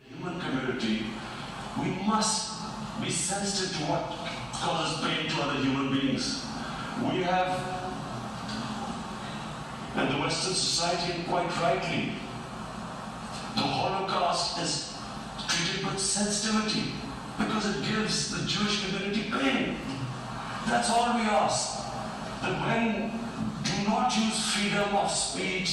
Human community, we must be sensitive to what causes pain to other human beings. We have, in the Western society, and quite rightly, the Holocaust is treated with sensitivity because it gives the Jewish community pain. That's all we ask. That when do not use freedom of speech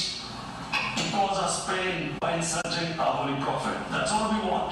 to cause us pain by insulting our holy prophet. That's all we want.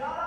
11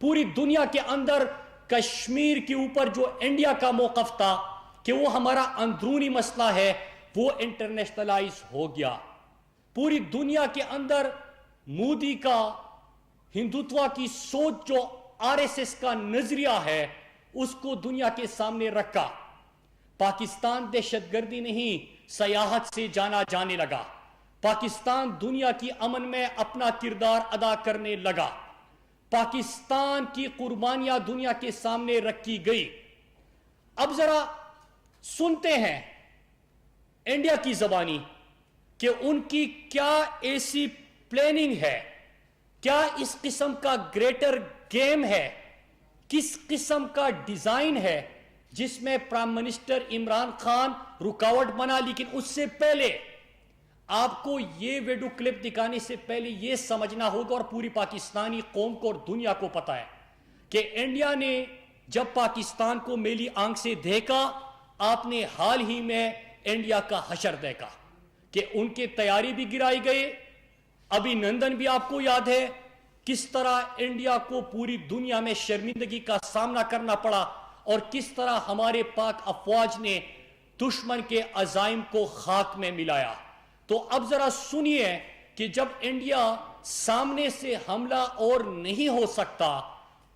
پوری دنیا کے اندر کشمیر کے اوپر جو India کا موقف تھا کہ وہ ہمارا اندرونی مسئلہ ہے وہ انٹرنیشنلائز ہو گیا. پوری دنیا کے اندر مودی کا ہندوتوا کی سوچ جو آر ایس ایس کا نظریہ ہے اس کو دنیا کے سامنے رکھا. پاکستان دہشت گردی نہیں سیاحت سے جانا جانے لگا. پاکستان دنیا کی امن میں اپنا کردار ادا کرنے لگا. پاکستان کی قربانیاں دنیا کے سامنے رکھی گئی. اب ذرا سنتے ہیں انڈیا کی زبانی کہ ان کی کیا ایسی پلاننگ ہے, کیا اس قسم کا گریٹر گیم ہے, کس قسم کا ڈیزائن ہے جس میں پرائم منسٹر عمران خان رکاوٹ بنا. لیکن اس سے پہلے آپ کو یہ ویڈیو کلپ دکھانے سے پہلے یہ سمجھنا ہوگا اور پوری پاکستانی قوم کو اور دنیا کو پتا ہے کہ انڈیا نے جب پاکستان کو میلی آنکھ سے دیکھا, آپ نے حال ہی میں انڈیا کا حشر دیکھا کہ ان کے تیاری بھی گرائی گئے. ابھی نندن بھی آپ کو یاد ہے کس طرح انڈیا کو پوری دنیا میں شرمندگی کا سامنا کرنا پڑا اور کس طرح ہمارے پاک افواج نے دشمن کے عزائم کو خاک میں ملایا. تو اب ذرا سنیے کہ جب انڈیا سامنے سے حملہ اور نہیں ہو سکتا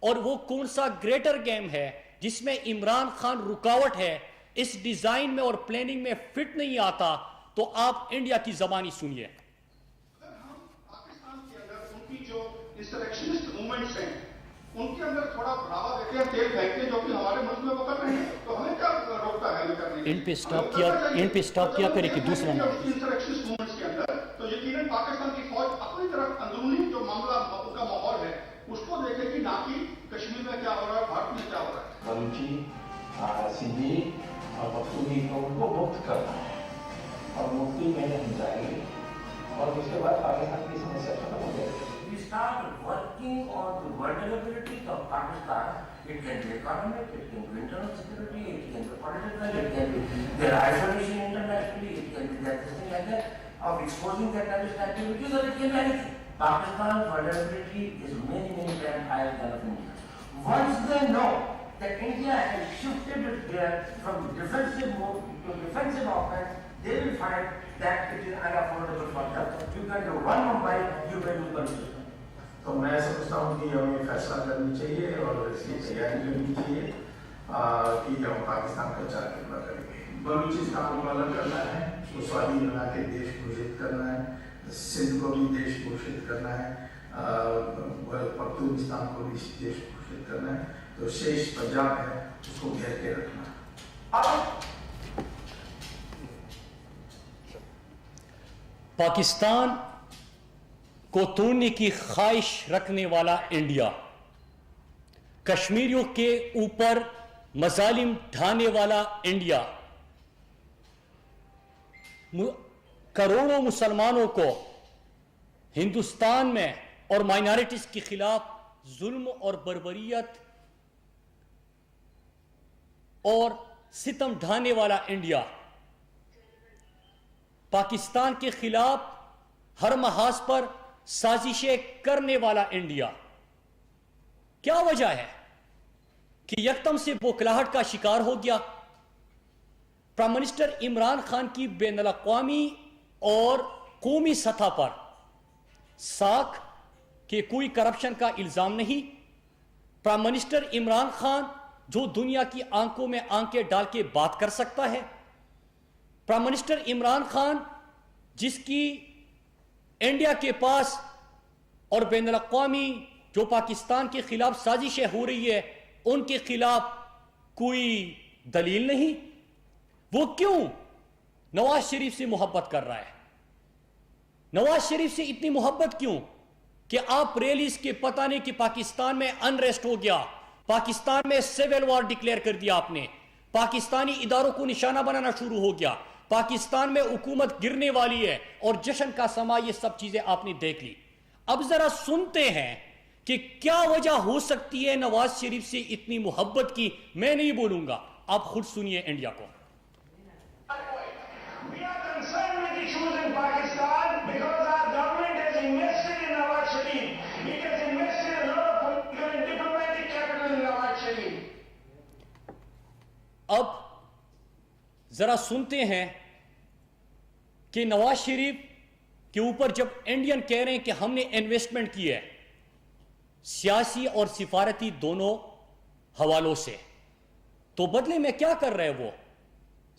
اور وہ کون سا گریٹر گیم ہے جس میں عمران خان رکاوٹ ہے, اس ڈیزائن میں اور پلاننگ میں فٹ نہیں آتا, تو آپ انڈیا کی زبانی سنیے. اگر ہم پاکستان کے اندر ان کی جو انسرکشنسٹ موومنٹس ہیں ان کے اندر تھوڑا بڑھاوا دیتے ہیں, تیل پھینکتے ہیں جو کہ ہمارے ملک میں وہ کر رہے ہیں, تو ہمیں کیا روکتا ہے یہ کرنے سے؟ ان پہ سٹاپ کیا کرے کہ دوسرا نہ انسرکشنسٹ موومنٹس کے اندر تو یقیناً پاکستان کی فوج اپنی طرف اندرونی جو معاملہ کا ماحول ہے اس کو دیکھے گی, نہ کہ کشمیر میں کیا ہو رہا ہے, بھارت میں کیا ہو رہا ہے. بلوچی سندھی اور پختونی کو ان کو مفت کرنا ہے اور مفتی میں ہم جائیں گے اور اس کے بعد پاکستان کی سمسیا ختم ہو جائے گی. We start working on the vulnerabilities of Pakistan. It can be economic, it can be internal security, it can be political, it can be their isolation internationally, it can be that thing like that, of exposing their terrorist activities, or it can be anything. Pakistan's vulnerability is many, many times higher than of India. Once they know that India has shifted its gear from defensive mode to defensive offense, they will find that it is unaffordable for them. You can do one Mumbai, you can do Balochistan. تو میں سمجھتا ہوں کہ ہمیں فیصلہ کرنی چاہیے اور اس کی تیاری کرنی چاہیے کہ ہم پاکستان کا چار کتنا کریں گے. بلوچستان کو الگ کرنا ہے, اس کو سوادی بنا کے دیش گھوشت کرنا ہے, سندھ کو بھی دیش گھوشت کرنا ہے, پختونستان کو بھی دیش گھوشت کرنا ہے, تو شیش پنجاب ہے اس کو گھیر کے رکھنا ہے. پاکستان کو توڑنے کی خواہش رکھنے والا انڈیا, کشمیریوں کے اوپر مظالم ڈھانے والا انڈیا, کروڑوں مسلمانوں کو ہندوستان میں اور مائنارٹیز کے خلاف ظلم اور بربریت اور ستم ڈھانے والا انڈیا, پاکستان کے خلاف ہر محاذ پر سازشیں کرنے والا انڈیا. کیا وجہ ہے کہ یکدم سے بوکھلاہٹ کا شکار ہو گیا؟ پرائم منسٹر عمران خان کی بین الاقوامی اور قومی سطح پر ساکھ کہ کوئی کرپشن کا الزام نہیں. پرائم منسٹر عمران خان جو دنیا کی آنکھوں میں آنکھیں ڈال کے بات کر سکتا ہے, پرائم منسٹر عمران خان جس کی انڈیا کے پاس اور بین الاقوامی جو پاکستان کے خلاف سازشیں ہو رہی ہے ان کے خلاف کوئی دلیل نہیں, وہ کیوں نواز شریف سے محبت کر رہا ہے؟ نواز شریف سے اتنی محبت کیوں کہ آپ ریلیز کے پتہ نہیں کہ پاکستان میں انریسٹ ہو گیا, پاکستان میں سیول وار ڈکلیئر کر دیا آپ نے, پاکستانی اداروں کو نشانہ بنانا شروع ہو گیا, پاکستان میں حکومت گرنے والی ہے اور جشن کا سما, یہ سب چیزیں آپ نے دیکھ لی. اب ذرا سنتے ہیں کہ کیا وجہ ہو سکتی ہے نواز شریف سے اتنی محبت کی. میں نہیں بولوں گا, آپ خود سنیے انڈیا کو. We are concerned with issues in Pakistan because our government has invested in Nawaz Sharif. It has invested a lot of political and diplomatic اب ذرا سنتے ہیں کہ نواز شریف کے اوپر جب انڈین کہہ رہے ہیں کہ ہم نے انویسٹمنٹ کی ہے سیاسی اور سفارتی دونوں حوالوں سے، تو بدلے میں کیا کر رہے وہ؟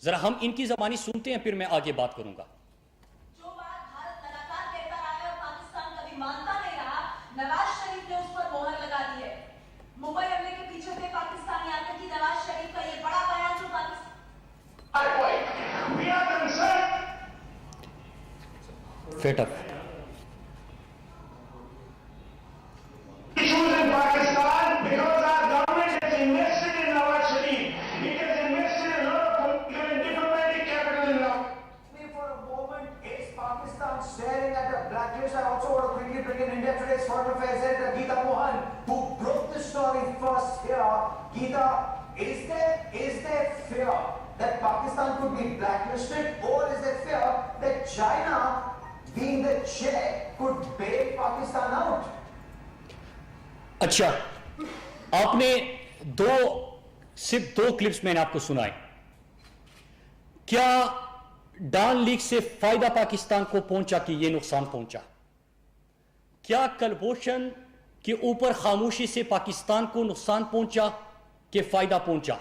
ذرا ہم ان کی زبانی سنتے ہیں، پھر میں آگے بات کروں گا۔ جو بات بھارت لگاتار کہتا رہا ہے اور پاکستان کبھی مانتا نہیں رہا، نواز شریف نے اس پر مہر لگا دی ہے۔ ممبئی حملے کے پیچھے تھے پاکستانی آتنکی نواز شریف کا یہ بڑا بیان جو Pakistan We are concerned. Fed up Issues in Pakistan because our government has invested in Nawaz Sharif. It has invested a lot of political and diplomatic capital in Nawaz. For a moment, is Pakistan staring at a blacklist? I also want to quickly bring in India Today's foreign affairs editor Geeta Mohan, who broke the story first here. Geeta, is there fear that Pakistan could be blacklisted, or is there fear that China, being the chair, could bail Pakistan out? اچھا، آپ نے صرف دو clips میں نے آپ کو سنائے۔ کیا ڈان لیگ سے فائدہ پاکستان کو پہنچا کہ یہ نقصان پہنچا؟ کیا کلبھوشن کے اوپر خاموشی سے پاکستان کو نقصان پہنچا کہ فائدہ پہنچا؟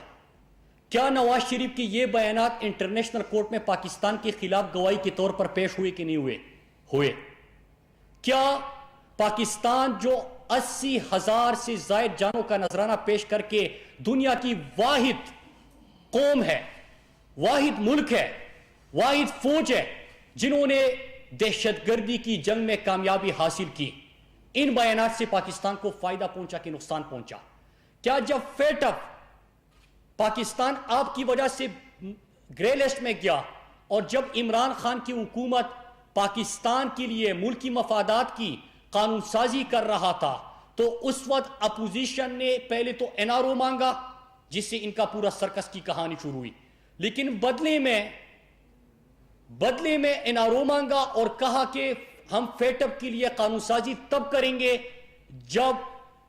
کیا نواز شریف کی یہ بیانات انٹرنیشنل کورٹ میں پاکستان کے خلاف گواہی کے طور پر پیش ہوئے کہ نہیں ہوئے؟ کیا پاکستان جو 80,000 سے زائد جانوں کا نذرانہ پیش کر کے دنیا کی واحد قوم ہے، واحد ملک ہے، واحد فوج ہے جنہوں نے دہشت گردی کی جنگ میں کامیابی حاصل کی، ان بیانات سے پاکستان کو فائدہ پہنچا کہ نقصان پہنچا؟ کیا جب فیٹ اپ پاکستان آپ کی وجہ سے گرے لسٹ میں گیا اور جب عمران خان کی حکومت پاکستان کے لیے ملکی مفادات کی قانون سازی کر رہا تھا تو اس وقت اپوزیشن نے پہلے تو این آر او مانگا جس سے ان کا پورا سرکس کی کہانی شروع ہوئی، لیکن بدلے میں این آر او مانگا اور کہا کہ ہم فیٹ اپ کے لیے قانون سازی تب کریں گے جب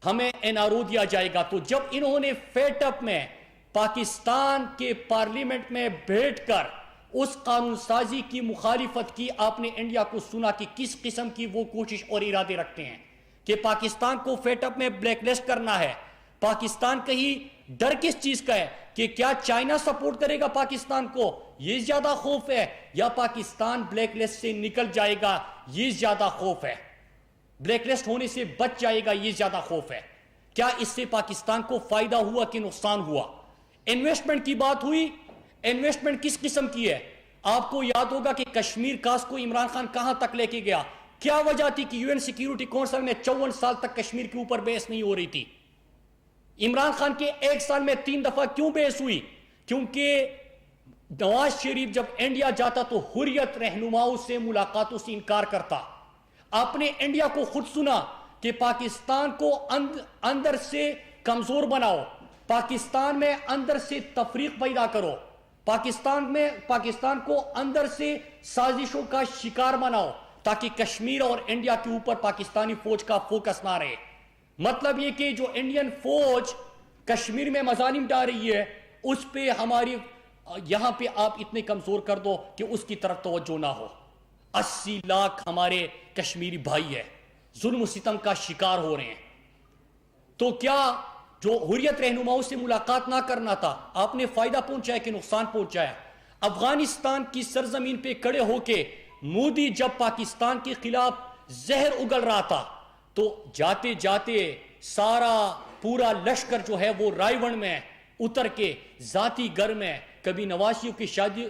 ہمیں این آر او دیا جائے گا۔ تو جب انہوں نے فیٹ اپ میں پاکستان کے پارلیمنٹ میں بیٹھ کر اس قانون سازی کی مخالفت کی، آپ نے انڈیا کو سنا کہ کس قسم کی وہ کوشش اور ارادے رکھتے ہیں کہ پاکستان کو فیٹ اپ میں بلیک لسٹ کرنا ہے۔ پاکستان کہیں ڈر کس چیز کا ہے کہ کیا چائنا سپورٹ کرے گا پاکستان کو، یہ زیادہ خوف ہے، یا پاکستان بلیک لسٹ سے نکل جائے گا، یہ زیادہ خوف ہے، بلیک لسٹ ہونے سے بچ جائے گا، یہ زیادہ خوف ہے؟ کیا اس سے پاکستان کو فائدہ ہوا کہ نقصان ہوا؟ انویسٹمنٹ کی بات ہوئی، انویسٹمنٹ کس قسم کی ہے؟ آپ کو یاد ہوگا کہ کشمیر کاس کو عمران خان کہاں تک لے کے گیا؟ کیا وجہ تھی کہ یو این سیکیورٹی کونسل میں 54 سال تک کشمیر کے اوپر بحث نہیں ہو رہی تھی؟ عمران خان کے 1 سال میں 3 دفعہ کیوں بحث ہوئی؟ کیونکہ نواز شریف جب انڈیا جاتا تو حریت رہنماؤں سے ملاقاتوں سے انکار کرتا۔ آپ نے انڈیا کو خود سنا کہ پاکستان کو اندر سے کمزور بناؤ، پاکستان میں اندر سے تفریق پیدا کرو، پاکستان کو اندر سے سازشوں کا شکار بناؤ تاکہ کشمیر اور انڈیا کے اوپر پاکستانی فوج کا فوکس نہ رہے۔ مطلب یہ کہ جو انڈین فوج کشمیر میں مظالم ڈال رہی ہے اس پہ ہماری یہاں پہ آپ اتنے کمزور کر دو کہ اس کی طرف توجہ نہ ہو۔ 80 لاکھ ہمارے کشمیری بھائی ہے ظلم و ستم کا شکار ہو رہے ہیں، تو کیا جو حریت رہنماؤں سے ملاقات نہ کرنا تھا آپ نے فائدہ پہنچایا کہ نقصان پہنچایا؟ افغانستان کی سرزمین پہ کھڑے ہو کے مودی جب پاکستان کے خلاف زہر اگل رہا تھا تو جاتے جاتے سارا پورا لشکر جو ہے وہ رائے ون میں اتر کے ذاتی گھر میں کبھی نواز شریف کی شادی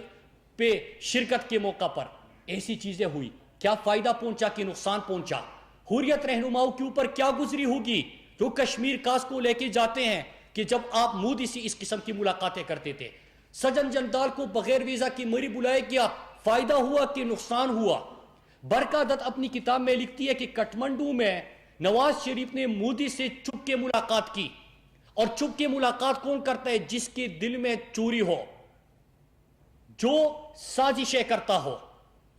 پہ شرکت کے موقع پر ایسی چیزیں ہوئی۔ کیا فائدہ پہنچا کہ نقصان پہنچا؟ حریت رہنماؤں کے اوپر کیا گزری ہوگی جو کشمیر کاس کو لے کے جاتے ہیں کہ جب آپ مودی سے اس قسم کی ملاقاتیں کرتے تھے؟ سجن جندال کو بغیر ویزا کی مری بلایا گیا، فائدہ ہوا کہ نقصان ہوا؟ برکا دت اپنی کتاب میں لکھتی ہے کہ کٹمنڈو میں نواز شریف نے مودی سے چھپ کے ملاقات کی، اور چھپ کے ملاقات کون کرتا ہے؟ جس کے دل میں چوری ہو، جو سازشیں کرتا ہو۔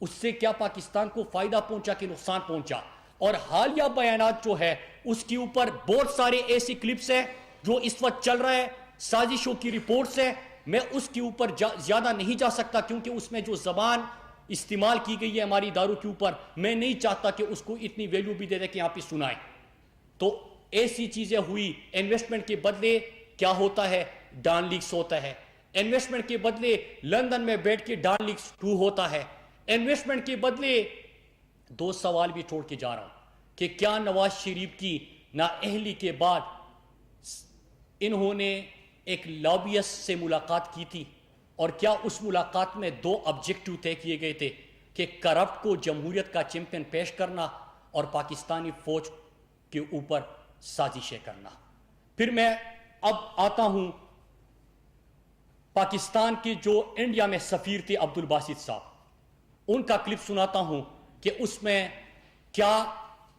اس سے کیا پاکستان کو فائدہ پہنچا کہ نقصان پہنچا؟ اور حالیہ بیانات جو ہے اس کے اوپر بہت سارے ایسی کلپس ہیں جو اس وقت چل رہا ہے، سازشوں کی رپورٹس ہیں میں اس کے اوپر زیادہ نہیں جا سکتا، کیونکہ اس میں جو زبان استعمال کی گئی ہے ہماری اداروں کے اوپر، میں نہیں چاہتا کہ اس کو اتنی ویلیو بھی دے دے کہ یہاں پہ سنائیں. تو ایسی چیزیں ہوئی. انویسٹمنٹ کے بدلے کیا ہوتا ہے؟ ڈان لیکس ہوتا ہے. انویسٹمنٹ کے بدلے لندن میں بیٹھ کے ڈان لیکس 2 ہوتا ہے. انویسٹمنٹ کے بدلے 2 سوال بھی چھوڑ کے جا رہا ہوں کہ کیا نواز شریف کی نااہلی کے بعد انہوں نے ایک لابیسٹ سے ملاقات کی تھی، اور کیا اس ملاقات میں 2 آبجیکٹو طے کیے گئے تھے کہ کرپٹ کو جمہوریت کا چیمپئن پیش کرنا اور پاکستانی فوج کے اوپر سازشیں کرنا. پھر میں اب آتا ہوں پاکستان کے جو انڈیا میں سفیر تھے عبد الباسط صاحب، ان کا کلپ سناتا ہوں کہ اس میں کیا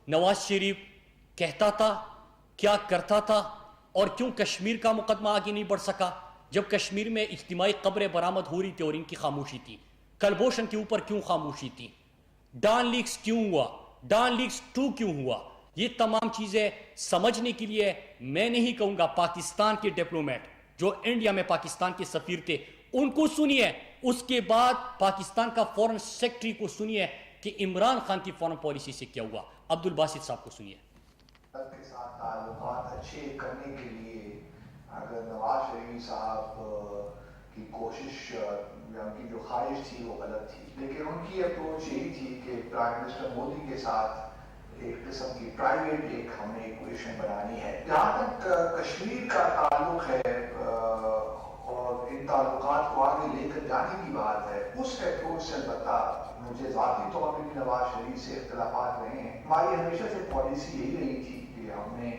نواز شریف کہتا تھا، کیا کرتا تھا، اور کیوں کشمیر کا مقدمہ آگے نہیں بڑھ سکا جب کشمیر میں اجتماعی قبریں برآمد ہو رہی تھی اور ان کی خاموشی تھی. کلبھوشن کے اوپر کیوں خاموشی تھی؟ ڈان لیکس کیوں ہوا؟ ڈان لیکس 2 کیوں ہوا؟ یہ تمام چیزیں سمجھنے کے لیے میں نہیں کہوں گا پاکستان کے ڈپلومیٹ جو انڈیا میں پاکستان کے سفیر تھے ان کو سنیے، اس کے بعد پاکستان کا فورن سیکرٹری کو سنیے کہ عمران خان کی فورن پالیسی سے کیا ہوا. عبد الباسط صاحب کو سنیے. کے ساتھ تعلقات اچھے کرنے کے لیے اگر نواز شریف صاحب کی کوشش یا ان کی جو خواہش تھی وہ غلط تھی، لیکن ان کی اپروچ یہی تھی کہ پرائم منسٹر مودی کے ساتھ ایک قسم کی پرائیویٹ ایک ہمیں ایکویشن بنانی ہے. جہاں تک کشمیر کا تعلق ہے اور ان تعلقات کو آگے لے کر جانے کی بات ہے، اس اپروچ سے البتہ مجھے ذاتی طور پہ بھی نواز شریف سے اختلافات رہے ہیں. ہماری ہمیشہ سے پالیسی یہی رہی تھی کہ ہم نے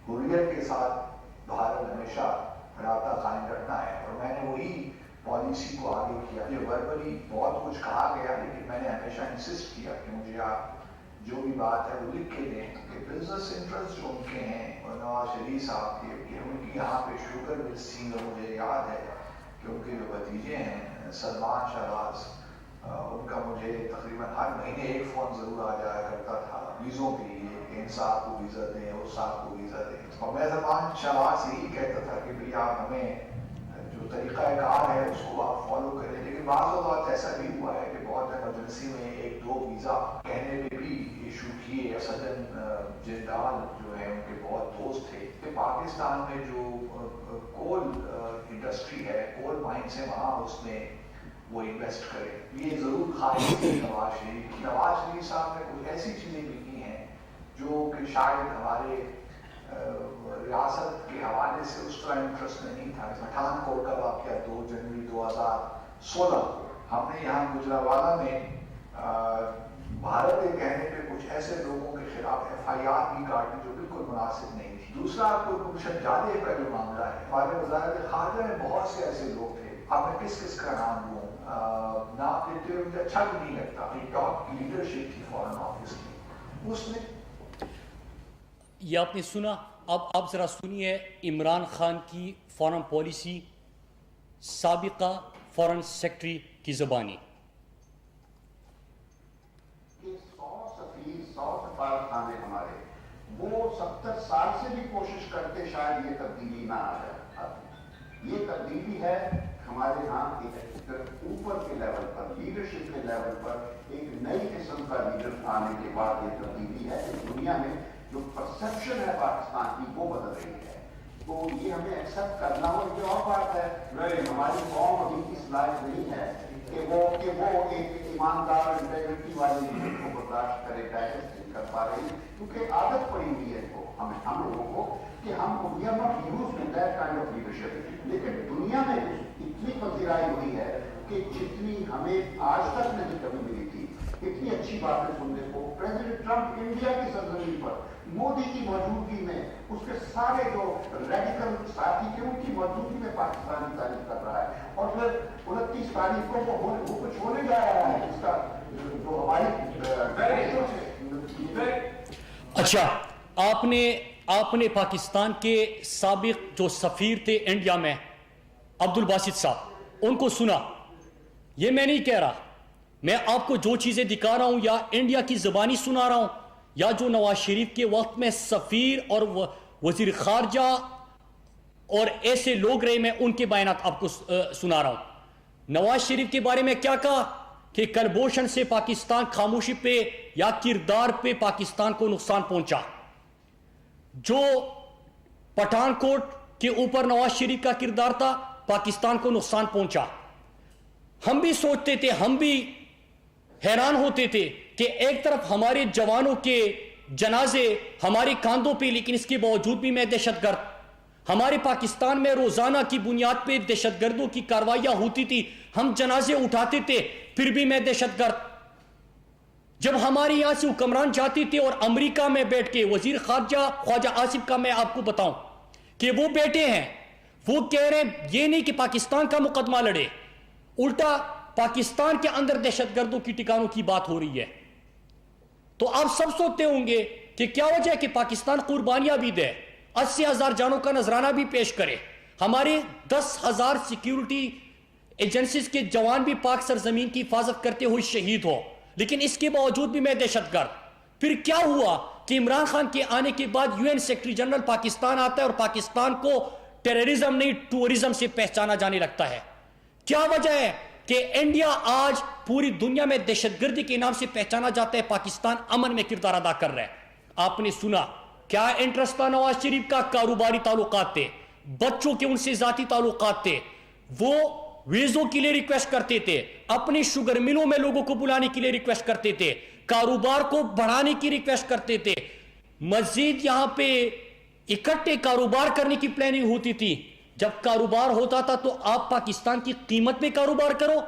حریت کے ساتھ بھارت ہمیشہ رابطہ قائم رکھنا ہے، اور میں نے وہی پالیسی کو آگے کیا. یہ وربلی بہت کچھ کہا گیا، لیکن میں نے ہمیشہ انسسٹ کیا کہ مجھے آپ جو بھی بات ہے وہ لکھ کے دیں کہ بزنس انٹرسٹ جو ان کے ہیں اور نواز شریف صاحب کے کہ ان کی یہاں پہ شوگر ملز تھی، اور مجھے یاد ہے کہ ان کے جو بھتیجے ہیں سلمان شہباز، ان کا مجھے تقریباً ہر مہینے ایک فون ضرور آ جایا کرتا تھا ویزوں کے لیے کہ ان صاحب کو ویزا دیں، اس صاحب کو ویزا دیں. اور میں سلمان شہباز سے یہی کہتا تھا کہ بھئی آپ ہمیں جو طریقہ کار ہے اس کو آپ فالو کریں. لیکن بعض اوقات ایسا بھی ہوا ہے کہ بہت ایمرجنسی میں 1-2 ویزا کہنے پہ بھی ایشو کیے. سجن جندال جو ہیں ان کے بہت دوست تھے کہ پاکستان میں جو کول انڈسٹری ہے، کول مائنس ہے، وہاں اس میں وہ انویسٹ کرے. یہ ضرور خواہش تھی نواز شریف کی. نواز شریف صاحب نے کچھ ایسی چیزیں بھی کی ہیں جو کہ شاید ہمارے ریاست کے حوالے سے اس طرح انٹرسٹ میں نہیں تھا. پٹھان کوٹ کا واقعہ 2 جنوری 2016 کو ہم نے یہاں گجرانوالہ میں بھارت کے کہنے پہ کچھ ایسے لوگوں کے خلاف FIR بھی کاٹی جو بالکل مناسب نہیں تھی. دوسرا گلبھوشن جادیو کا جو معاملہ ہے، ہمارے وزارت خارجہ میں بہت سے ایسے لوگ تھے، اب میں کس کس کا نام لوں، نام لیتے ہوئے مجھے اچھا بھی نہیں لگتا. ٹاپ کی لیڈرشپ تھی فارن آفس کی، اس نے یہ آپ نے سنا. اب آپ ذرا سنیے عمران خان کی فارن پالیسی سابقہ فارن سیکرٹری کی زبانی. 100 سفیر 100 سفارتخانے ہمارے وہ 70 سال سے بھی کوشش کرتے شاید یہ تبدیلی نہ آ جائے. یہ تبدیلی ہے ہمارے ہاں ایک اوپر کے لیول پر، لیڈرشپ کے لیول پر ایک نئی قسم کا لیڈر آنے کے بعد یہ تبدیلی ہے. دنیا میں جو پرسپشن ہے پاکستان کی وہ بدل رہی ہے، تو یہ ہمیں ایکسیپٹ کرنا ہو. یہ اور بات ہے ہماری قوم ابھی اس لائق نہیں ہے کہ وہ ایک ایماندار انٹیگریٹی والے لیڈر کو برداشت کرے، ڈائجسٹ نہیں کر پا رہی، کیونکہ عادت پڑی ہوئی ہے ہم لوگوں کو کہ ہم we are not used to that kind of leadership. لیکن دنیا میں اتنی پذیرائی ہوئی ہے کہ جتنی ہمیں آج تک نہیں کبھی ملی تھی، اتنی اچھی باتیں سننے کو. پریزیڈنٹ ٹرمپ انڈیا کی سرزمین پر مودی کی موجودگی میں اس کے سارے جو ریڈیکل ساتھی تھے ان کی موجودگی میں پاکستان کی تعریف کر رہا ہے، اور پھر 29 تاریخ کو وہ کچھ ہونے جا رہا ہے اس کا جو ہماری. اچھا، آپ نے پاکستان کے سابق جو سفیر تھے انڈیا میں عبد الباسط صاحب، ان کو سنا. یہ میں نہیں کہہ رہا، میں آپ کو جو چیزیں دکھا رہا ہوں یا انڈیا کی زبانی سنا رہا ہوں یا جو نواز شریف کے وقت میں سفیر اور وزیر خارجہ اور ایسے لوگ رہے, میں ان کے بیانات آپ کو سنا رہا ہوں. نواز شریف کے بارے میں کیا کہا کہ کلبھوشن سے پاکستان خاموشی پہ یا کردار پہ پاکستان کو نقصان پہنچا. جو پٹھان کوٹ کے اوپر نواز شریف کا کردار تھا, پاکستان کو نقصان پہنچا. ہم بھی سوچتے تھے, ہم بھی حیران ہوتے تھے کہ ایک طرف ہمارے جوانوں کے جنازے ہمارے کاندھوں پہ, لیکن اس کے باوجود بھی میں دہشت گرد. ہمارے پاکستان میں روزانہ کی بنیاد پہ دہشت گردوں کی کاروائیاں ہوتی تھی, ہم جنازے اٹھاتے تھے, پھر بھی میں دہشت گرد. جب ہمارے یہاں سے حکمران جاتی تھے اور امریکہ میں بیٹھ کے وزیر خارجہ خواجہ آصف کا میں آپ کو بتاؤں کہ وہ بیٹے ہیں, وہ کہہ رہے ہیں یہ نہیں کہ پاکستان کا مقدمہ لڑے, الٹا پاکستان کے اندر دہشت گردوں کی ٹھکانوں کی بات ہو رہی ہے. تو آپ سب سوچتے ہوں گے کہ کیا وجہ ہے کہ پاکستان قربانیاں بھی دے, 80,000 جانوں کا نذرانہ بھی پیش کرے, ہمارے 10,000 سیکیورٹی ایجنسیز کے جوان بھی پاک سرزمین کی حفاظت کرتے ہوئے شہید ہو, لیکن اس کے باوجود بھی میں دہشت گرد. پھر کیا ہوا کہ عمران خان کے آنے کے بعد UN سیکرٹری جنرل پاکستان آتا ہے اور پاکستان کو ٹیررزم نہیں ٹورزم سے پہچانا جانے لگتا ہے. کیا وجہ ہے کہ انڈیا آج پوری دنیا میں دہشت گردی کے نام سے پہچانا جاتا ہے, پاکستان امن میں کردار ادا کر رہا ہے. آپ نے سنا کیا انٹرسٹ تھا نواز شریف کا؟ کاروباری تعلقات تھے, بچوں کے ان سے ذاتی تعلقات تھے, وہ ویزوں کے لیے ریکویسٹ کرتے تھے, اپنی شوگر ملوں میں لوگوں کو بلانے کے لیے ریکویسٹ کرتے تھے, کاروبار کو بڑھانے کی ریکویسٹ کرتے تھے, مزید یہاں پہ اکٹھے کاروبار کرنے کی پلاننگ ہوتی تھی. جب کاروبار ہوتا تھا تو آپ پاکستان کی قیمت میں کاروبار کرو,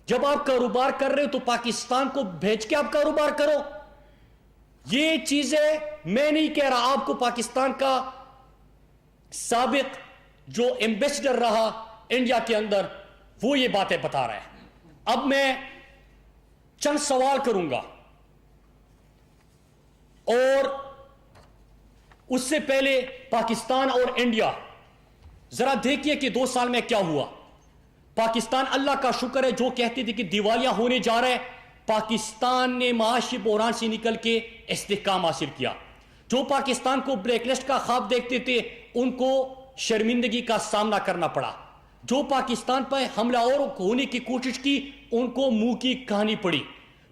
جب آپ کاروبار کر رہے ہو تو پاکستان کو بھیج کے آپ کاروبار کرو. یہ چیزیں میں نہیں کہہ رہا, آپ کو پاکستان کا سابق جو ایمبیسڈر رہا انڈیا کے اندر وہ یہ باتیں بتا رہا ہے. اب میں چند سوال کروں گا, اور اس سے پہلے پاکستان اور انڈیا ذرا دیکھیے کہ 2 سال میں کیا ہوا. پاکستان اللہ کا شکر ہے, جو کہتے تھے کہ دیوالیہ ہونے جا رہا ہے, پاکستان نے معاشی بحران سے نکل کے استحکام حاصل کیا. جو پاکستان کو بلیک لسٹ کا خواب دیکھتے تھے ان کو شرمندگی کا سامنا کرنا پڑا. جو پاکستان پر حملہ اور ہونے کی کوشش کی ان کو منہ کی کہانی پڑی.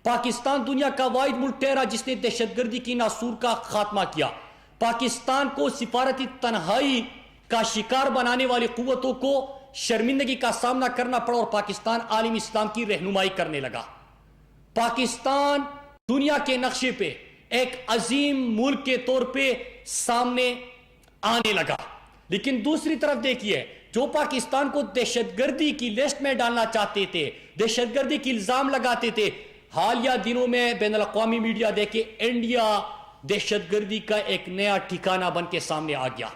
پاکستان دنیا کا واحد ملک ٹھہرا جس نے دہشت گردی کی ناسور کا خاتمہ کیا. پاکستان کو سفارتی تنہائی کا شکار بنانے والی قوتوں کو شرمندگی کا سامنا کرنا پڑا اور پاکستان عالم اسلام کی رہنمائی کرنے لگا. پاکستان دنیا کے نقشے پہ ایک عظیم ملک کے طور پہ سامنے آنے لگا. لیکن دوسری طرف دیکھیے, جو پاکستان کو دہشت گردی کی لسٹ میں ڈالنا چاہتے تھے, دہشت گردی کی الزام لگاتے تھے, حالیہ دنوں میں بین الاقوامی میڈیا دیکھے انڈیا دہشت گردی کا ایک نیا ٹھکانہ بن کے سامنے آ گیا.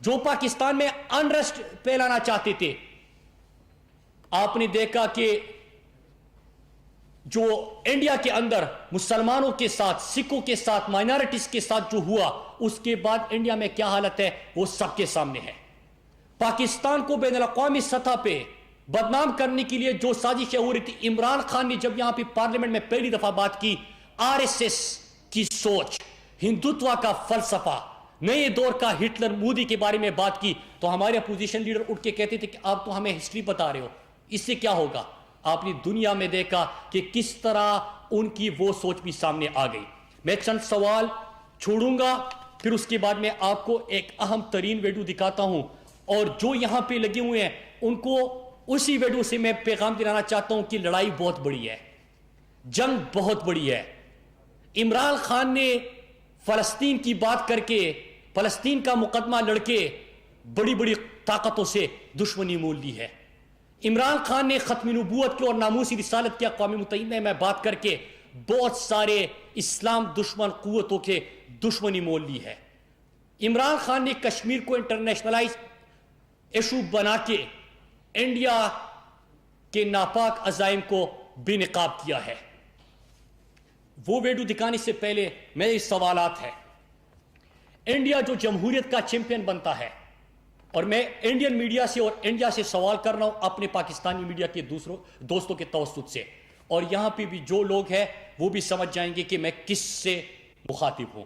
جو پاکستان میں انریسٹ پھیلانا چاہتے تھے, آپ نے دیکھا کہ جو انڈیا کے اندر مسلمانوں کے ساتھ, سکھوں کے ساتھ, مائنارٹیز کے ساتھ جو ہوا, اس کے بعد انڈیا میں کیا حالت ہے وہ سب کے سامنے ہے. پاکستان کو بین الاقوامی سطح پہ بدنام کرنے کے لیے جو سازشیں ہو رہی تھی, عمران خان نے جب یہاں پہ پارلیمنٹ میں پہلی دفعہ بات کی, RSS کی سوچ, ہندوتوا کا فلسفہ, نئے دور کا ہٹلر مودی کے بارے میں بات کی, تو ہمارے اپوزیشن لیڈر اٹھ کے کہتے تھے کہ آپ تو ہمیں ہسٹری بتا رہے ہو, اس سے کیا ہوگا. آپ نے دنیا میں دیکھا کہ کس طرح ان کی وہ سوچ بھی سامنے آ گئی. میں چند سوال چھوڑوں گا, پھر اس کے بعد میں آپ کو ایک اہم ترین ویڈیو دکھاتا ہوں, اور جو یہاں پہ لگے ہوئے ہیں ان کو اسی ویڈیو سے میں پیغام دلانا چاہتا ہوں کہ لڑائی بہت بڑی ہے, جنگ بہت بڑی ہے. عمران خان نے فلسطین کی بات کر کے, فلسطین کا مقدمہ لڑ کے بڑی بڑی طاقتوں سے دشمنی مول لی ہے. عمران خان نے ختم نبوت کی اور ناموسی رسالت کی اقوام متحدہ میں بات کر کے بہت سارے اسلام دشمن قوتوں کے دشمنی مول لی ہے. عمران خان نے کشمیر کو انٹرنیشنلائز ایشو بنا کے انڈیا کے ناپاک عزائم کو بے نقاب کیا ہے. وہ ویڈیو دکھانے سے پہلے میرے سوالات ہیں. انڈیا جو جمہوریت کا چیمپئن بنتا ہے, اور میں انڈین میڈیا سے اور انڈیا سے سوال کر رہا ہوں اپنے پاکستانی میڈیا کے دوستوں کے توسط سے, اور یہاں پہ بھی جو لوگ ہیں وہ بھی سمجھ جائیں گے کہ میں کس سے مخاطب ہوں.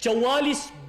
44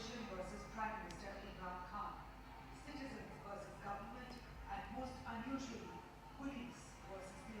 opposition versus Prime Minister Imran Khan, citizens versus government, and most unusually, police versus the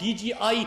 DGI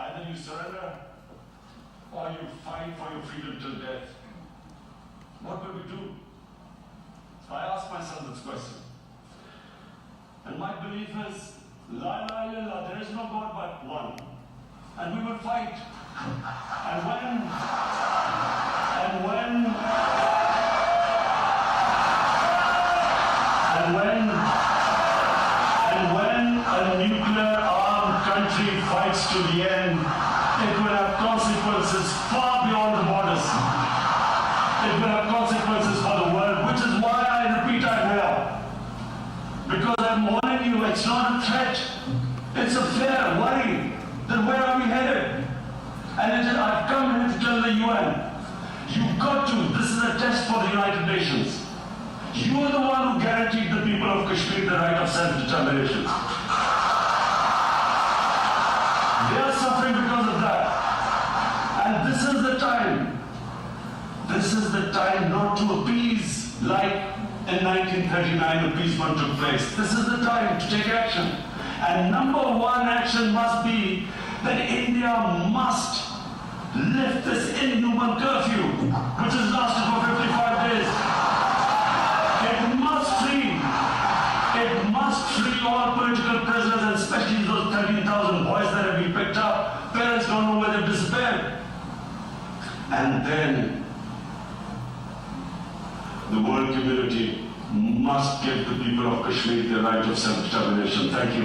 Either you surrender or you fight for your freedom till death. What will we do? I ask myself this question. And my belief is, La ilaha illallah, there is no God but one. And we will fight. And when a nuclear armed country fights to the end, it will have consequences far beyond the borders. It will have consequences for the world, which is why I repeat I'm here. Because I'm warning you, it's not a threat. It's a fair worry. Then where are we headed? And I've come here to tell the UN, you've got to, this is a test for the United Nations. You are the one who guaranteed the people of Kashmir the right of self-determination. They are suffering because of that. And this is the time not to appease like in 1939 appeasement took place. This is the time to take action. And number one action must be that India must lift this inhuman curfew, which has lasted for 55 days. It must free all political prisoners, and especially those 13,000 boys that have been picked up. Parents don't know where they've disappeared. And then the world community must give the people of Kashmir the right of self-determination. Thank you.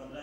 15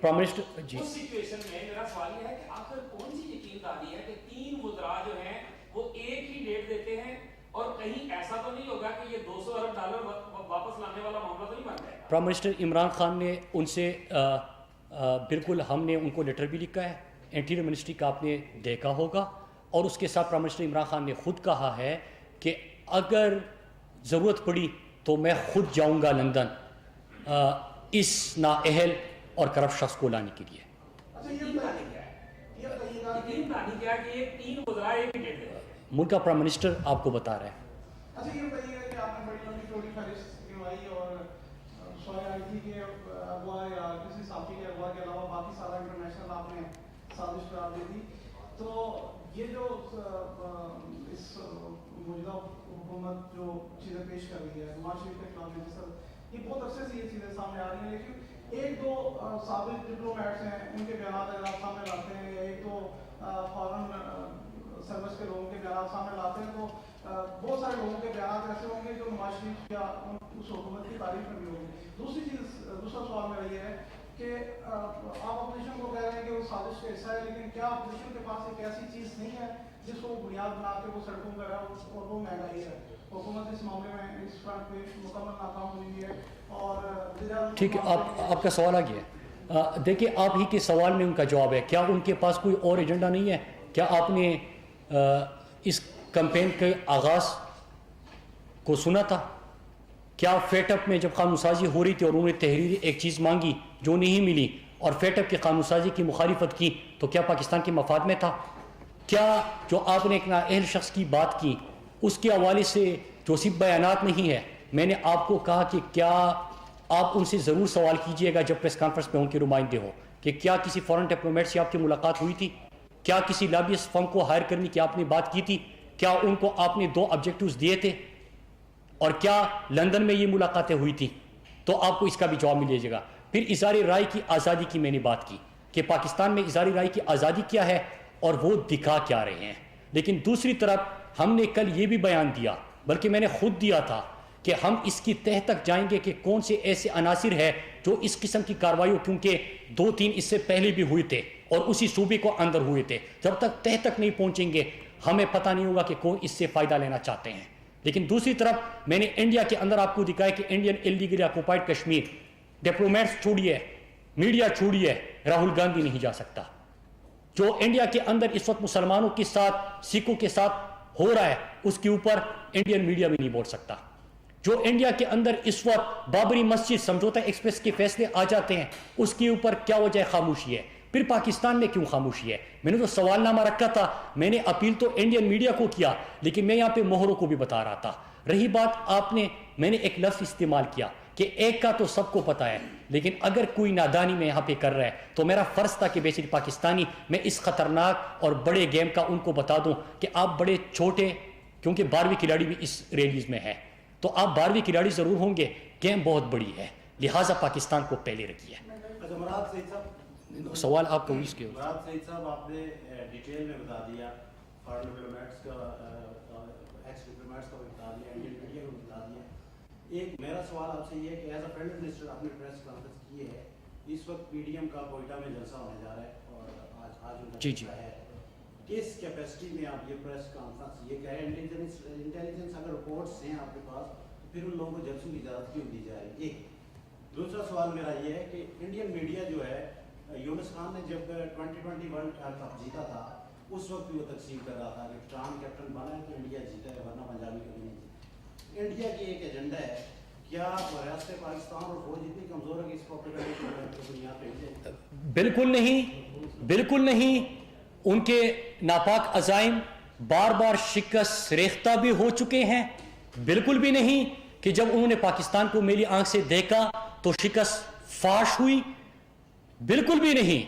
prime minister ji اس situation میں میرا سوال یہ ہے کہ آخر کون سی یقین دہانی ہے کہ 3 وزراء جو ہیں وہ ایک ہی ڈیٹ دیتے ہیں اور کہیں ایسا تو نہیں ہوگا کہ یہ $200 ارب واپس لانے والا معاملہ تو نہیں بن جائے گا؟ پرائم منسٹر عمران خان نے ان سے بالکل ہم نے ان کو لیٹر بھی لکھا ہے انٹیریئر منسٹری کا آپ نے دیکھا ہوگا اور اس کے ساتھ پرائم منسٹر عمران خان نے خود کہا ہے کہ اگر ضرورت پڑی تو میں خود جاؤں گا لندن اس نااہل اور کرپٹ شخص کو لانے کے لیے. ملک کا پرائم منسٹر آپ کو بتا رہا ہے. اچھا یہ بتائیے گا کہ آپ نے بڑی لمبی چوڑی فہرست گنوائی اور شعیب آئی تھی کے اغوا یا کسی صحافی کے اغوا کے علاوہ باقی سارا انٹرنیشنل آپ نے سازش قرار دی تھی. تو یہ جو اس موجودہ حکومت جو چیزیں پیش کر رہی ہے نواز شریف کے خلاف سر یہ بہت عرصے سے یہ چیزیں سامنے آ رہی ہیں لیکن ایک دو سابق ڈپلومیٹس ہیں ان کے بیانات اگر آپ سامنے لاتے ہیں یا ایک دو فارن سروس کے لوگوں کے بیانات سامنے لاتے ہیں تو بہت سارے لوگوں کے بیانات ایسے ہوں گے جو نواز شریف یا اس حکومت کی تعریف میں بھی ہوں گے. دوسرا سوال میرا یہ ہے کہ آپ اپوزیشن کو کہہ رہے ہیں کہ وہ سازش کا حصہ ہے لیکن کیا اپوزیشن کے پاس ایک ایسی چیز نہیں ہے جس کو بنیاد بنا کے وہ سڑکوں پر ہے اور وہ مہنگائی ہے؟ حکومت اس معاملے میں اس فرنٹ پہ مکمل ناکام ہوئی ہے اور ٹھیک ہے آپ کا سوال آ گیا ہے. دیکھیے آپ ہی کے سوال میں ان کا جواب ہے. کیا ان کے پاس کوئی اور ایجنڈا نہیں ہے؟ کیا آپ نے اس کمپین کے آغاز کو سنا تھا؟ کیا فیٹ اپ میں جب قانون سازی ہو رہی تھی اور انہوں نے تحریری ایک چیز مانگی جو نہیں ملی اور فیٹ اپ کی قانون سازی کی مخالفت کی تو کیا پاکستان کے مفاد میں تھا؟ کیا جو آپ نے ایک نااہل شخص کی بات کی اس کے حوالے سے جو صرف بیانات نہیں ہے، میں نے آپ کو کہا کہ کیا آپ ان سے ضرور سوال کیجئے گا جب پریس کانفرنس میں ان کے نمائندے ہو کہ کیا کسی فورن ڈپلومیٹ سے آپ کی ملاقات ہوئی تھی؟ کیا کسی لابیسٹ فرم کو ہائر کرنے کی آپ نے بات کی تھی؟ کیا ان کو آپ نے 2 آبجیکٹوز دیے تھے؟ اور کیا لندن میں یہ ملاقاتیں ہوئی تھی؟ تو آپ کو اس کا بھی جواب مل جائے گا. پھر اظہار رائے کی آزادی کی میں نے بات کی کہ پاکستان میں اظہار رائے کی آزادی کیا ہے اور وہ دکھا کیا رہے ہیں. لیکن دوسری طرف ہم نے کل یہ بھی بیان دیا، بلکہ میں نے خود دیا تھا کہ ہم اس کی تہ تک جائیں گے کہ کون سے ایسے عناصر ہیں جو اس قسم کی کارروائیوں، کیونکہ 2-3 اس سے پہلے بھی ہوئے تھے اور اسی صوبے کو اندر ہوئے تھے، جب تک تہ تک نہیں پہنچیں گے ہمیں پتہ نہیں ہوگا کہ کون اس سے فائدہ لینا چاہتے ہیں. لیکن دوسری طرف میں نے انڈیا کے اندر آپ کو دکھایا کہ Indian illegally occupied Kashmir, diplomats چھوڑیے، میڈیا چھوڑیے، راہل گاندھی نہیں جا سکتا. جو انڈیا کے اندر اس وقت مسلمانوں کے ساتھ، سکھوں کے ساتھ ہو رہا ہے اس کے اوپر انڈین میڈیا بھی نہیں بول سکتا. جو انڈیا کے اندر اس وقت بابری مسجد سمجھوتا ایکسپریس کے فیصلے آ جاتے ہیں اس کے اوپر کیا وجہ خاموشی ہے؟ پھر پاکستان میں کیوں خاموشی ہے؟ میں نے تو سوال نامہ رکھا تھا، میں نے اپیل تو انڈین میڈیا کو کیا لیکن میں یہاں پہ مہروں کو بھی بتا رہا تھا. رہی بات میں نے ایک لفظ استعمال کیا کہ ایک کا تو سب کو پتا ہے، لیکن اگر کوئی نادانی میں یہاں پہ کر رہا ہے تو میرا فرض تھا کہ بیسک پاکستانی میں اس خطرناک اور بڑے گیم کا ان کو بتا دوں کہ آپ بڑے چھوٹے، کیونکہ 12ویں کھلاڑی بھی اس ریلیز میں ہے تو آپ 12ویں کھلاڑی ضرور ہوں گے، گیم بہت بڑی ہے، لہٰذا پاکستان کو پہلے رکھیے. سوال آپ کو اس کے مراد سعید صاحب آپ نے ڈیٹیل میں بتا دیا، فارن ڈپلومیٹس کا، ایکس ڈپلومیٹس کا بتا دیا، انڈین میڈیا کو بتا دیا. ایک میرا سوال آپ سے یہ ہے کہ ایز اے فرنٹ منسٹر آپ نے پریس کانفرنس کی ہے، اس وقت پی ڈی ایم کا کوئٹہ میں جلسہ ہونے جا رہا ہے اور آج ان کا جلسہ ہے، کس کیپیسٹی میں آپ یہ پریس کانفرنس یہ کہہ رہے ہیں؟ انٹیلیجنس اگر رپورٹس ہیں آپ کے پاس تو پھر ان لوگوں کو جلسوں کی اجازت کیوں دی جا رہی ہے؟ ایک دوسرا سوال میرا یہ ہے کہ انڈین میڈیا جو ہے، یونس خان نے جب 2020 ورلڈ کپ جیتا تھا اس وقت بھی وہ تقسیم کر رہا تھا کہ ٹرام کیپٹن بنا ہے تو انڈیا جیتا ہے ورنہ پنجابی کبھی نہیں جیتا. انڈیا کی ایک ایجنڈا ہے، کیا ریاست پاکستان اور فوج اتنی کمزور ہے کہ اس پروپیگنڈا کی بنیاد پہ؟ بالکل نہیں، بالکل نہیں. ان کے ناپاک عزائم بار بار شکست ریختہ بھی ہو چکے ہیں. بالکل بھی نہیں کہ جب انہوں نے پاکستان کو میری آنکھ سے دیکھا تو شکست فاش ہوئی، بالکل بھی نہیں.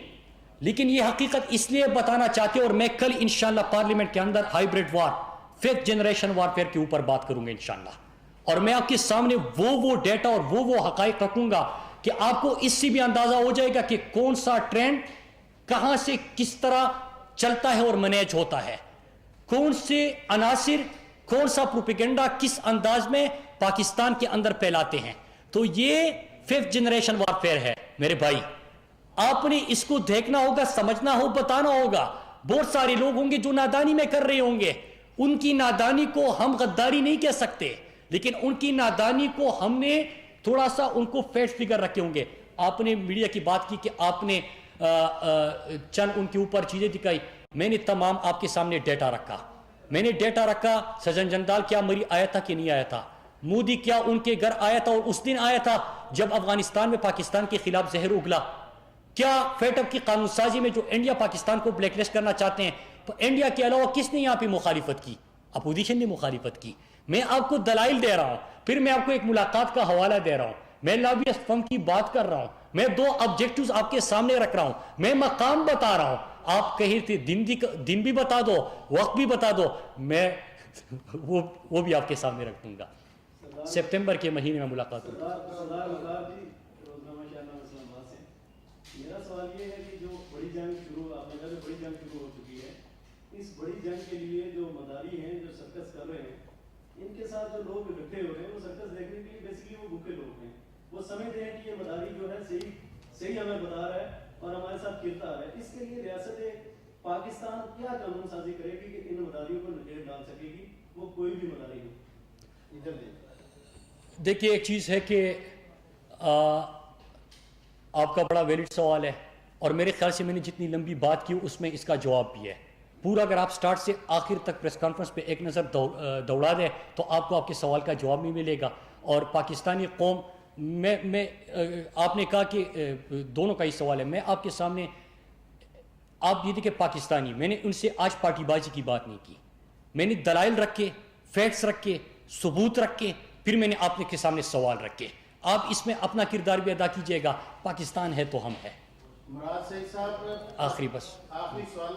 لیکن یہ حقیقت اس لیے بتانا چاہتے اور میں کل انشاءاللہ پارلیمنٹ کے اندر ہائیبریڈ وار، 5th جنریشن وارفیئر کے اوپر بات کروں گا انشاءاللہ، اور میں آپ کے سامنے وہ ڈیٹا اور وہ حقائق رکھوں گا کہ آپ کو اس سے بھی اندازہ ہو جائے گا کہ کون سا ٹرینڈ کہاں سے کس طرح چلتا ہے اور مینیج ہوتا ہے، کون سے عناصر، کون سا پروپیگنڈا کس انداز میں پاکستان کے اندر پھیلاتے ہیں. تو یہ 5th جنریشن وارفیئر ہے میرے بھائی. آپ نے اس کو دیکھنا ہوگا, سمجھنا ہو, بتانا ہوگا. بہت سارے لوگ ہوں گے جو نادانی میں کر رہے ہوں گے, ان کی نادانی کو ہم غداری نہیں کہہ سکتے, لیکن ان کی نادانی کو ہم نے تھوڑا سا ان کو فیٹ فگر رکھے ہوں گے. آپ نے میڈیا کی بات کی کہ آپ نے چند ان کے اوپر چیزیں دکھائی, میں نے تمام آپ کے سامنے ڈیٹا رکھا. میں نے ڈیٹا رکھا, سجن جندال کیا مری آیا تھا کہ نہیں آیا تھا, مودی کیا ان کے گھر آیا تھا اور اس دن آیا تھا جب افغانستان میں پاکستان کے خلاف زہر اگلا, کیا فیٹ اپ کی قانون سازی میں جو انڈیا پاکستان کو بلیک لسٹ کرنا چاہتے ہیں, تو انڈیا کے علاوہ کس نے یہاں پہ مخالفت کی؟ اپوزیشن نے مخالفت کی. میں آپ کو دلائل دے رہا ہوں, پھر میں آپ کو ایک ملاقات کا حوالہ دے رہا ہوں, میں لابیسٹ فرم کی بات کر رہا ہوں, میں 2 آبجیکٹوز آپ کے سامنے رکھ رہا ہوں, میں مقام بتا رہا ہوں. آپ کہیں تھے دن بھی بتا دو, وقت بھی بتا دو, میں وہ بھی آپ کے سامنے رکھ دوں گا. سپتمبر کے مہینے میں ملاقات ہوگی. میرا سوال یہ ہے کہ جو بڑی جنگ شروع آپ نے کہا بڑی جنگ شروع ہو چکی ہے, اس بڑی جنگ کے لیے جو مداری ہیں جو سرکس کر رہے ہیں, ان کے ساتھ جو لوگ اکٹھے ہو رہے ہیں وہ سرکس دیکھنے کے لیے بیسیکلی وہ بھوکے لوگ ہیں. وہ سمجھتے ہیں کہ یہ مداری جو ہے صحیح ہمیں بتا رہا ہے اور ہمارے ساتھ کھیلتا آ رہا ہے. اس کے لیے ریاست پاکستان کیا قانون سازی کرے گی کہ ان مداریوں کو نکیل ڈال سکے گی, وہ کوئی بھی مداری ہو؟ ادھر دیکھیے ایک چیز ہے کہ آپ کا بڑا ویلڈ سوال ہے, اور میرے خیال سے میں نے جتنی لمبی بات کی اس میں اس کا جواب بھی ہے پورا. اگر آپ سٹارٹ سے آخر تک پریس کانفرنس پہ ایک نظر دوڑا دیں تو آپ کو آپ کے سوال کا جواب نہیں ملے گا. اور پاکستانی قوم میں آپ نے کہا کہ دونوں کا ہی سوال ہے, میں آپ کے سامنے آپ یہ دیکھیں پاکستانی, میں نے ان سے آج پارٹی بازی کی بات نہیں کی, میں نے دلائل رکھ کے, فیکٹس رکھ کے, ثبوت رکھ کے, پھر میں نے آپ کے سامنے سوال رکھ کے. آپ اس میں اپنا کردار بھی ادا کیجئے گا. پاکستان ہے تو ہم ہے. مراد سعید صاحب آخری سوال,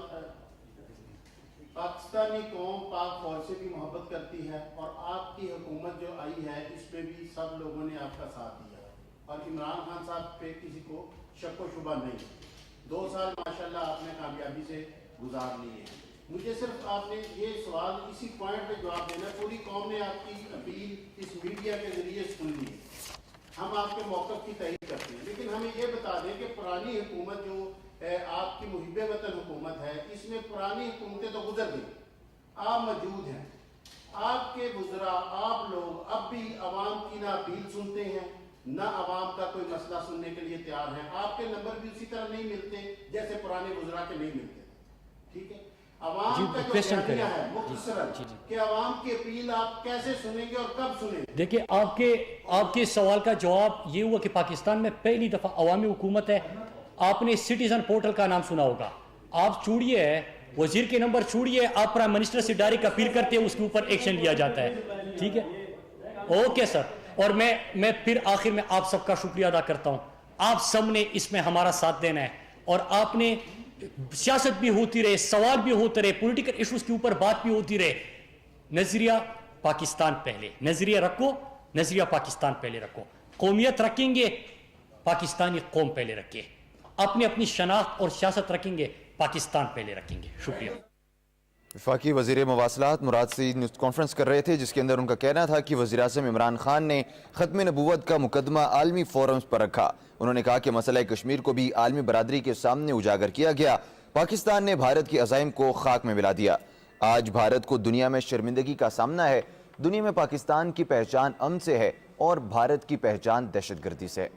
پاکستانی قوم پاک فوج سے بھی محبت کرتی ہے اور آپ کی حکومت جو آئی ہے اس میں بھی سب لوگوں نے آپ کا ساتھ دیا اور عمران خان صاحب پہ کسی کو شک و شبہ نہیں. 2 سال ماشاءاللہ آپ نے کامیابی سے گزار لیے. مجھے صرف آپ نے یہ سوال اسی پوائنٹ پہ جواب دینا, پوری قوم نے آپ کی اپیل اس میڈیا کے ذریعے سن لی, ہم آپ کے موقف کی تائید کرتے ہیں, لیکن ہمیں یہ بتا دیں کہ پرانی حکومت جو آپ کی محب وطن حکومت ہے, اس میں پرانی حکومتیں تو گزر گئی, آپ موجود ہیں, آپ کے وزراء آپ لوگ اب بھی عوام کی نہ اپیل سنتے ہیں نہ عوام کا کوئی مسئلہ سننے کے لیے تیار ہیں. آپ کے نمبر بھی اسی طرح نہیں ملتے جیسے پرانے وزراء کے نہیں ملتے. ٹھیک ہے, عوام کا جو بیانیہ ہے مختصراً کہ عوام کی اپیل آپ کیسے سنیں گے اور کب سنیں گے؟ دیکھیں آپ کے سوال کا جواب یہ ہوا کہ پاکستان میں پہلی دفعہ عوامی حکومت ہے. آپ نے سٹیزن پورٹل کا نام سنا ہوگا, آپ چھوڑیے وزیر کے نمبر چھوڑیے, آپ پرائم منسٹر سے ڈائریکٹ اپیل کرتے ہیں, اس کے اوپر ایکشن لیا جاتا ہے. ٹھیک ہے, اوکے سر. اور میں پھر آخر میں آپ سب کا شکریہ ادا کرتا ہوں. آپ سب نے اس میں ہمارا ساتھ دینا ہے, اور آپ نے سیاست بھی ہوتی رہے, سوال بھی ہوتے رہے, پولیٹیکل ایشوز کے اوپر بات بھی ہوتی رہے. نظریہ پاکستان پہلے, نظریہ رکھو, نظریہ پاکستان پہلے رکھو. قومیت رکھیں گے, پاکستانی قوم پہلے رکھے, اپنی شناخت اور سیاست رکھیں گے, پاکستان پہلے رکھیں گے. شکریہ. وفاقی وزیر مواصلات مراد سعید نیوز کانفرنس کر رہے تھے, جس کے اندر ان کا کہنا تھا کہ وزیراعظم عمران خان نے ختم نبوت کا مقدمہ عالمی فورمز پر رکھا. انہوں نے کہا کہ مسئلہ کشمیر کو بھی عالمی برادری کے سامنے اجاگر کیا گیا. پاکستان نے بھارت کے عزائم کو خاک میں ملا دیا. آج بھارت کو دنیا میں شرمندگی کا سامنا ہے. دنیا میں پاکستان کی پہچان امن سے ہے اور بھارت کی پہچان دہشت گردی سے ہے.